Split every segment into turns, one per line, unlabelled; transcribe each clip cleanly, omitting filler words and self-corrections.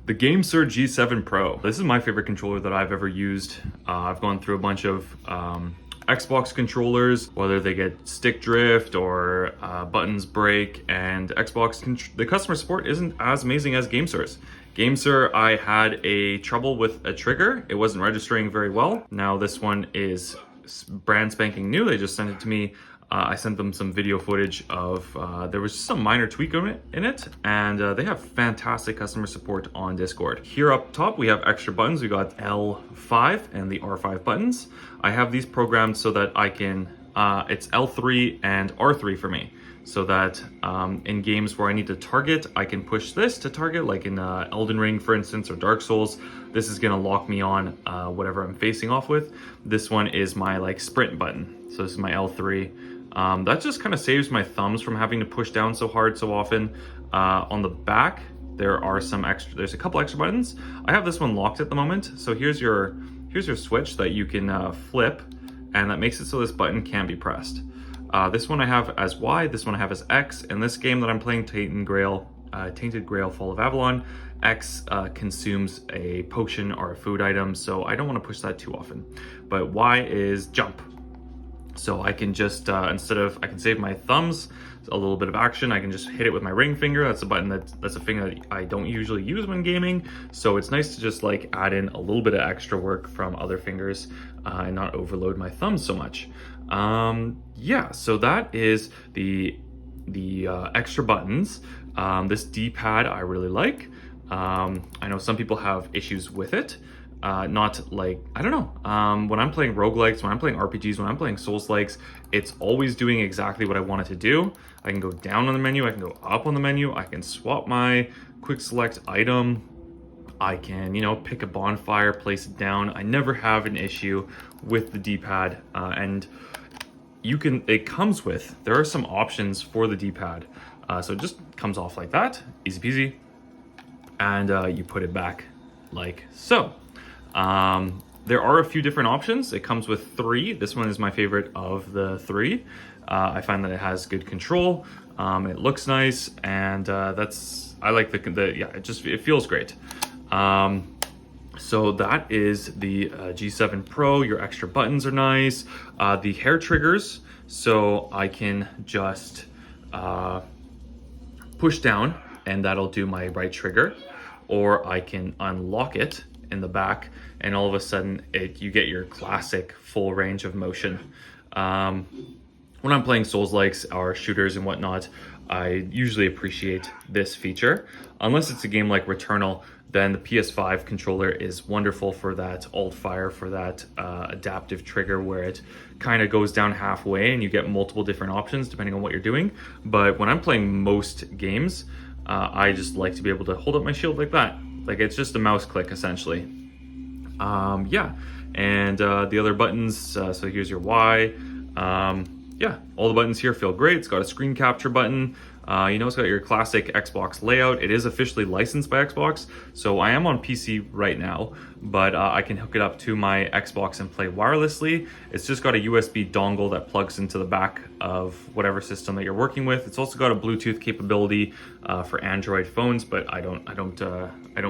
The GameSir G7 Pro. This is my favorite controller that I've ever used. I've gone through a bunch of Xbox controllers, whether they get stick drift or buttons break, and the customer support isn't as amazing as GameSir's. GameSir, I had a trouble with a trigger. It wasn't registering very well. Now this one is brand spanking new. They just sent it to me. I sent them some video footage of, there was some minor tweak in it, and they have fantastic customer support on Discord. Here up top, we have extra buttons. We got L5 and the R5 buttons. I have these programmed so that I can, it's L3 and R3 for me, so that in games where I need to target, I can push this to target, like in Elden Ring, for instance, or Dark Souls. This is gonna lock me on whatever I'm facing off with. This one is my like sprint button. So this is my L3. That just kind of saves my thumbs from having to push down so hard so often. On the back, there's a couple extra buttons. I have this one locked at the moment. So here's your switch that you can flip, and that makes it so this button can be pressed. This one I have as Y, this one I have as X. In this game that I'm playing, Tainted Grail Fall of Avalon, X consumes a potion or a food item, so I don't want to push that too often. But Y is jump. So I can just, I can save my thumbs, a little bit of action, I can just hit it with my ring finger. That's a button that's a finger that I don't usually use when gaming. So it's nice to just like add in a little bit of extra work from other fingers and not overload my thumbs so much. Yeah, so that is the extra buttons. This D-pad I really like. I know some people have issues with it. Not like, I don't know, when I'm playing roguelikes, when I'm playing RPGs, when I'm playing Souls-likes, it's always doing exactly what I want it to do. I can go down on the menu, I can go up on the menu, I can swap my quick select item, I can, pick a bonfire, place it down. I never have an issue with the D-pad, and there are some options for the D-pad. So it just comes off like that, easy peasy, and you put it back like so. There are a few different options. It comes with 3. This one is my favorite of the 3. I find that it has good control. It looks nice, and I like it feels great. So that is the G7 Pro. Your extra buttons are nice. The hair triggers, so I can just push down and that'll do my right trigger, or I can unlock it in the back, and all of a sudden you get your classic full range of motion. When I'm playing Souls-likes or shooters and whatnot, I usually appreciate this feature. Unless it's a game like Returnal, then the PS5 controller is wonderful for that alt-fire, for that adaptive trigger where it kind of goes down halfway and you get multiple different options depending on what you're doing. But when I'm playing most games, I just like to be able to hold up my shield like that. Like, it's just a mouse click essentially. Yeah, and the other buttons, so here's your Y. Yeah, all the buttons here feel great. It's got a screen capture button. It's got your classic Xbox layout. It is officially licensed by Xbox, so I am on PC right now, but I can hook it up to my Xbox and play wirelessly. It's just got a USB dongle that plugs into the back of whatever system that you're working with. It's also got a Bluetooth capability for Android phones, but I don't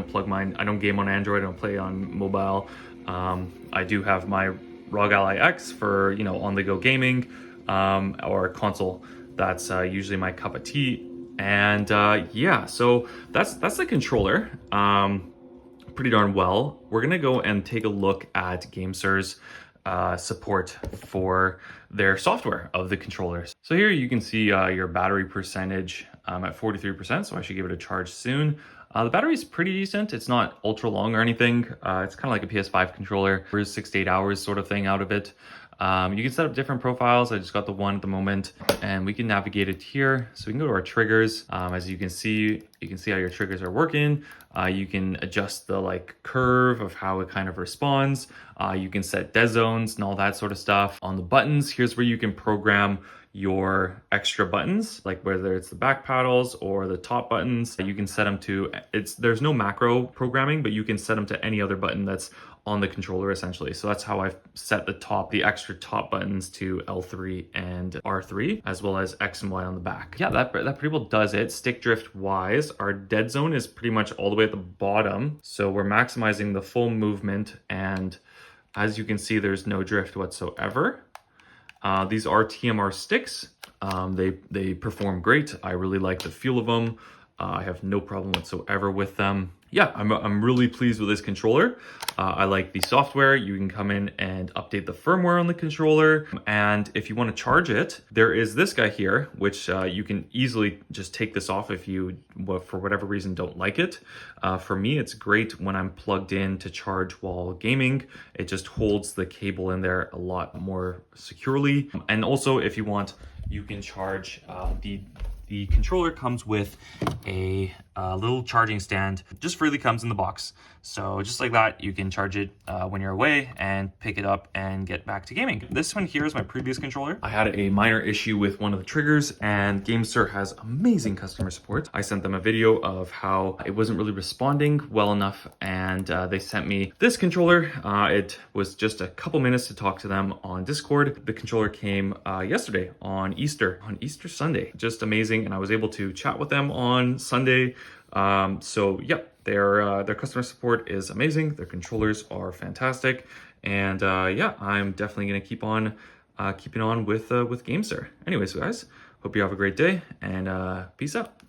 plug mine. I don't game on Android. I don't play on mobile. I do have my ROG Ally X for on-the-go gaming or console. That's usually my cup of tea. And yeah, so that's the controller. Pretty darn well. We're gonna go and take a look at GameSir's support for their software of the controllers. So here you can see your battery percentage at 43%, so I should give it a charge soon. The battery is pretty decent. It's not ultra long or anything. It's kind of like a PS5 controller. There's 6 to 8 hours sort of thing out of it. You can set up different profiles. I just got the one at the moment, and we can navigate it here. So we can go to our triggers. As you can see how your triggers are working. You can adjust the curve of how it kind of responds. You can set dead zones and all that sort of stuff. On the buttons, here's where you can program your extra buttons, like whether it's the back paddles or the top buttons. You can set them to, there's no macro programming, but you can set them to any other button that's on the controller essentially. So that's how I've set the extra top buttons to L3 and R3, as well as X and Y on the back. Yeah, that pretty well does it. Stick drift wise, our dead zone is pretty much all the way at the bottom. So we're maximizing the full movement, and as you can see, there's no drift whatsoever. These are TMR sticks. They perform great. I really like the feel of them. I have no problem whatsoever with them. Yeah, I'm really pleased with this controller. I like the software. You can come in and update the firmware on the controller. And if you want to charge it, there is this guy here, which you can easily just take this off if you, for whatever reason, don't like it. For me, it's great when I'm plugged in to charge while gaming. It just holds the cable in there a lot more securely. And also, if you want, you can charge the controller comes with a little charging stand, just freely comes in the box. So just like that, you can charge it when you're away and pick it up and get back to gaming. This one here is my previous controller. I had a minor issue with one of the triggers, and GameSir has amazing customer support. I sent them a video of how it wasn't really responding well enough, and they sent me this controller. It was just a couple minutes to talk to them on Discord. The controller came yesterday on Easter Sunday. Just amazing, and I was able to chat with them on Sunday. So yeah, their customer support is amazing. Their controllers are fantastic, and yeah, I'm definitely gonna keep on keeping on with GameSir. Anyways, guys, hope you have a great day, and peace out.